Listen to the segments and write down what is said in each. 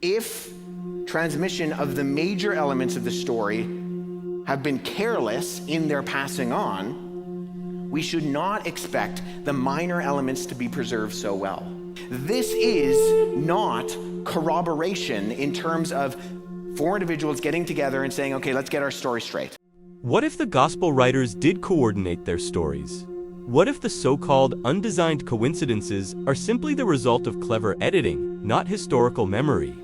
If transmission of the major elements of the story have been careless in their passing on, we should not expect the minor elements to be preserved so well. This is not corroboration in terms of four individuals getting together and saying, okay, let's get our story straight. What if the gospel writers did coordinate their stories? What if the so-called undesigned coincidences are simply the result of clever editing, not historical memory?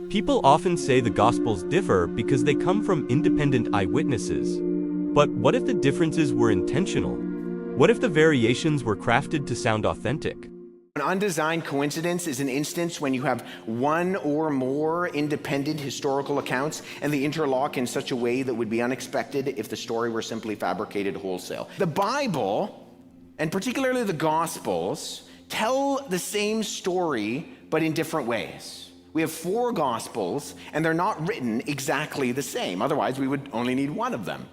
People often say the Gospels differ because they come from independent eyewitnesses. But what if the differences were intentional? What if the variations were crafted to sound authentic? An undesigned coincidence is an instance when you have one or more independent historical accounts and they interlock in such a way that would be unexpected if the story were simply fabricated wholesale. The Bible, and particularly the Gospels, tell the same story but in different ways. We have four Gospels, and they're not written exactly the same. Otherwise, we would only need one of them.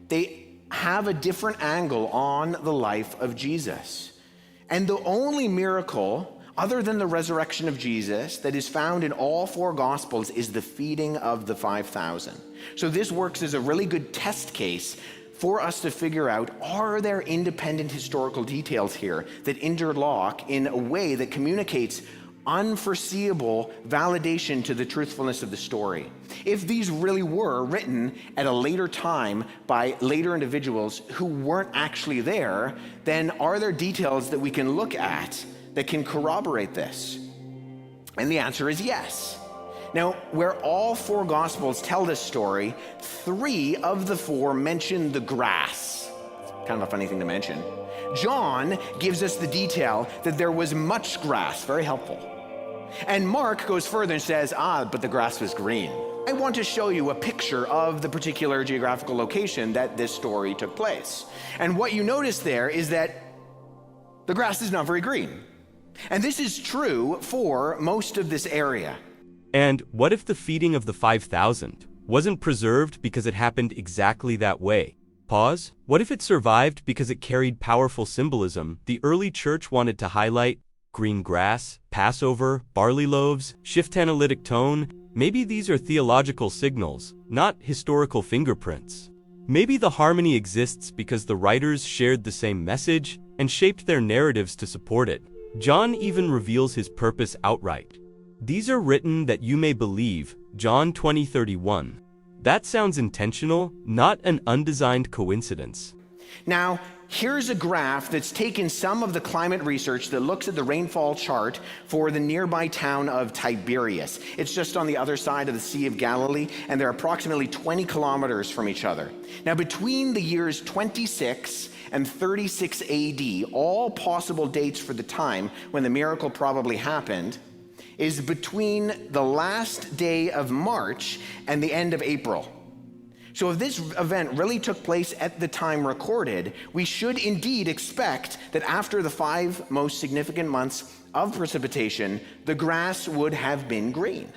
They have a different angle on the life of Jesus. And the only miracle, other than the resurrection of Jesus, that is found in all four Gospels is the feeding of the 5,000. So this works as a really good test case for us to figure out, are there independent historical details here that interlock in a way that communicates unforeseeable validation to the truthfulness of the story? If these really were written at a later time by later individuals who weren't actually there, then are there details that we can look at that can corroborate this? And the answer is yes. Now, where all four Gospels tell this story, three of the four mention the grass. It's kind of a funny thing to mention. John gives us the detail that there was much grass, very helpful. And Mark goes further and says, but the grass was green. I want to show you a picture of the particular geographical location that this story took place. And what you notice there is that the grass is not very green. And this is true for most of this area. And what if the feeding of the 5,000 wasn't preserved because it happened exactly that way? Pause. What if it survived because it carried powerful symbolism the early church wanted to highlight? Green grass, Passover, barley loaves, shift analytic tone. Maybe these are theological signals, not historical fingerprints. Maybe the harmony exists because the writers shared the same message and shaped their narratives to support it. John even reveals his purpose outright. These are written that you may believe, John 20:31. That sounds intentional, not an undesigned coincidence. Now, here's a graph that's taken some of the climate research that looks at the rainfall chart for the nearby town of Tiberias. It's just on the other side of the Sea of Galilee, and they're approximately 20 kilometers from each other. Now, between the years 26 and 36 AD, all possible dates for the time when the miracle probably happened is between the last day of March and the end of April. So if this event really took place at the time recorded, we should indeed expect that after the 5 most significant months of precipitation, the grass would have been green.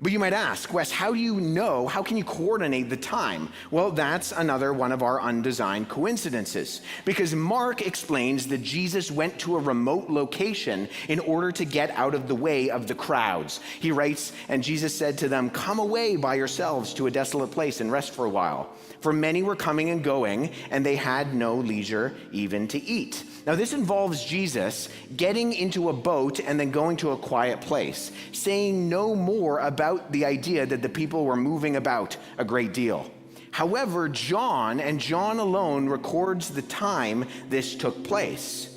But you might ask, Wes, how do you know? How can you coordinate the time? Well, that's another one of our undesigned coincidences, because Mark explains that Jesus went to a remote location in order to get out of the way of the crowds. He writes, and Jesus said to them, "Come away by yourselves to a desolate place and rest for a while. For many were coming and going, and they had no leisure even to eat." Now, this involves Jesus getting into a boat and then going to a quiet place, saying no more about the idea that the people were moving about a great deal. However, John, and John alone, records the time this took place.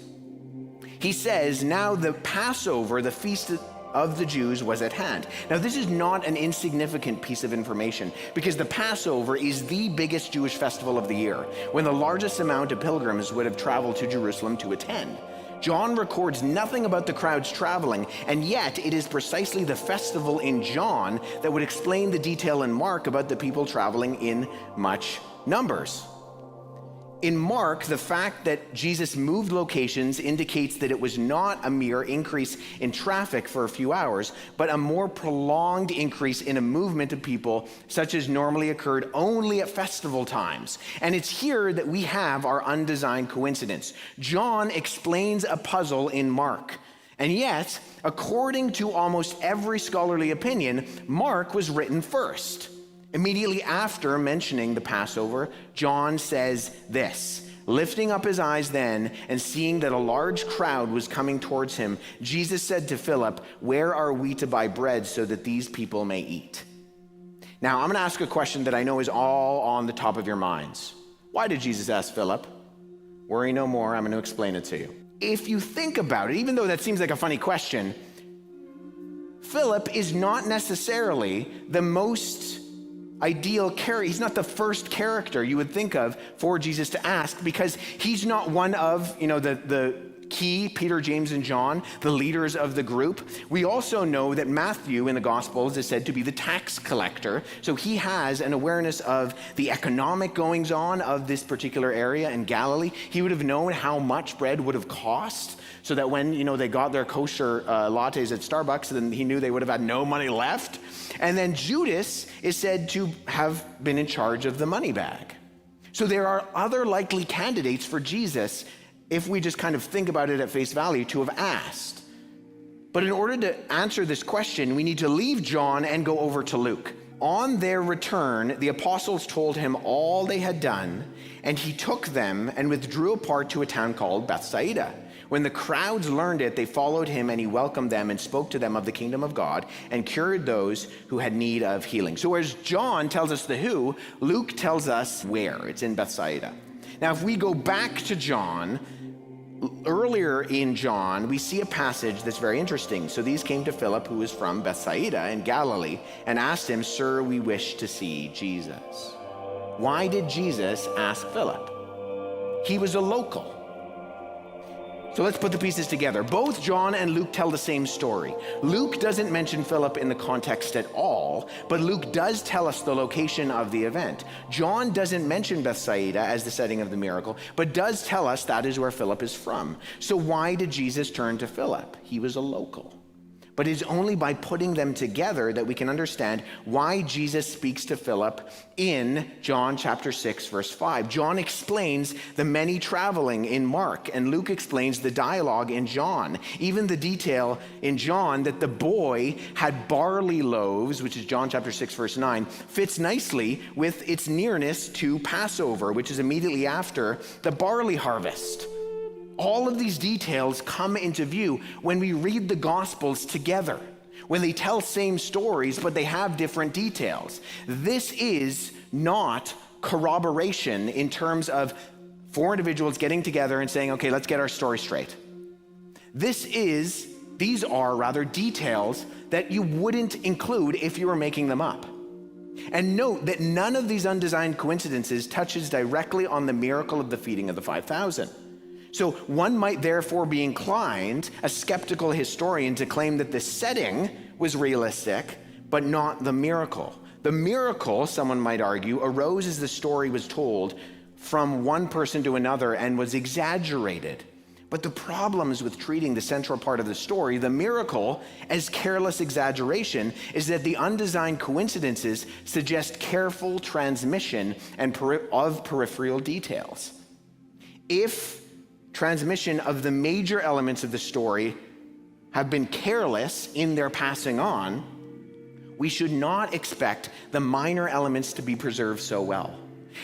He says, "Now the Passover, the feast of the Jews, was at hand." Now, this is not an insignificant piece of information, because the Passover is the biggest Jewish festival of the year, when the largest amount of pilgrims would have traveled to Jerusalem to attend. John records nothing about the crowds traveling, and yet it is precisely the festival in John that would explain the detail in Mark about the people traveling in much numbers. In Mark, the fact that Jesus moved locations indicates that it was not a mere increase in traffic for a few hours, but a more prolonged increase in a movement of people such as normally occurred only at festival times. And it's here that we have our undesigned coincidence. John explains a puzzle in Mark, And yet, according to almost every scholarly opinion, Mark was written first. Immediately after mentioning the Passover, John says this: "Lifting up his eyes then, and seeing that a large crowd was coming towards him, Jesus said to Philip, 'Where are we to buy bread so that these people may eat?'" Now, I'm going to ask a question that I know is all on the top of your minds. Why did Jesus ask Philip? Worry no more, I'm going to explain it to you. If you think about it, even though that seems like a funny question, Philip is not necessarily the most ideal character. He's not the first character you would think of for Jesus to ask, because he's not one of, the key Peter, James, and John, the leaders of the group. We also know that Matthew in the Gospels is said to be the tax collector, so he has an awareness of the economic goings on of this particular area in Galilee. He would have known how much bread would have cost, so that when they got their kosher lattes at Starbucks, then he knew they would have had no money left. And then Judas is said to have been in charge of the money bag. So there are other likely candidates for Jesus, if we just kind of think about it at face value, to have asked. But in order to answer this question, we need to leave John and go over to Luke. On their return, the apostles told him all they had done, and he took them and withdrew apart to a town called Bethsaida. When the crowds learned it, they followed him, and he welcomed them and spoke to them of the kingdom of God and cured those who had need of healing. So whereas John tells us the who, Luke tells us where. It's in Bethsaida. Now, if we go back to John, earlier in John, we see a passage that's very interesting. "So these came to Philip, who was from Bethsaida in Galilee, and asked him, 'Sir, we wish to see Jesus.'" Why did Jesus ask Philip? He was a local. So let's put the pieces together. Both John and Luke tell the same story. Luke doesn't mention Philip in the context at all, but Luke does tell us the location of the event. John doesn't mention Bethsaida as the setting of the miracle, but does tell us that is where Philip is from. So why did Jesus turn to Philip? He was a local. But it's only by putting them together that we can understand why Jesus speaks to Philip in John chapter 6, verse 5. John explains the many traveling in Mark, and Luke explains the dialogue in John. Even the detail in John that the boy had barley loaves, which is John chapter 6, verse 9, fits nicely with its nearness to Passover, which is immediately after the barley harvest. All of these details come into view when we read the Gospels together, when they tell same stories, but they have different details. This is not corroboration in terms of four individuals getting together and saying, okay, let's get our story straight. These are details that you wouldn't include if you were making them up. And note that none of these undesigned coincidences touches directly on the miracle of the feeding of the 5,000. So one might therefore be inclined, a skeptical historian, to claim that the setting was realistic, but not the miracle. The miracle, someone might argue, arose as the story was told from one person to another and was exaggerated. But the problems with treating the central part of the story, the miracle, as careless exaggeration is that the undesigned coincidences suggest careful transmission of peripheral details. If transmission of the major elements of the story have been careless in their passing on, we should not expect the minor elements to be preserved so well.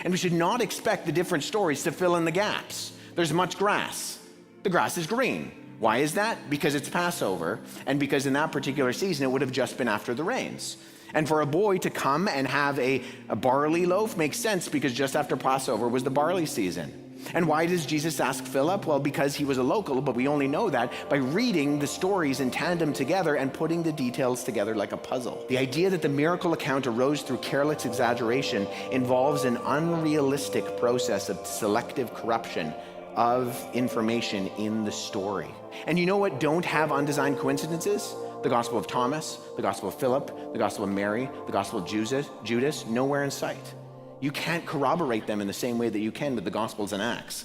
And we should not expect the different stories to fill in the gaps. There's much grass. The grass is green. Why is that? Because it's Passover, and because in that particular season it would have just been after the rains. And for a boy to come and have a barley loaf makes sense, because just after Passover was the barley season. And why does Jesus ask Philip? Well, because he was a local, but we only know that by reading the stories in tandem together and putting the details together like a puzzle. The idea that the miracle account arose through careless exaggeration involves an unrealistic process of selective corruption of information in the story. And you know what don't have undesigned coincidences? The Gospel of Thomas, the Gospel of Philip, the Gospel of Mary, the Gospel of Judas, nowhere in sight. You can't corroborate them in the same way that you can with the Gospels and Acts.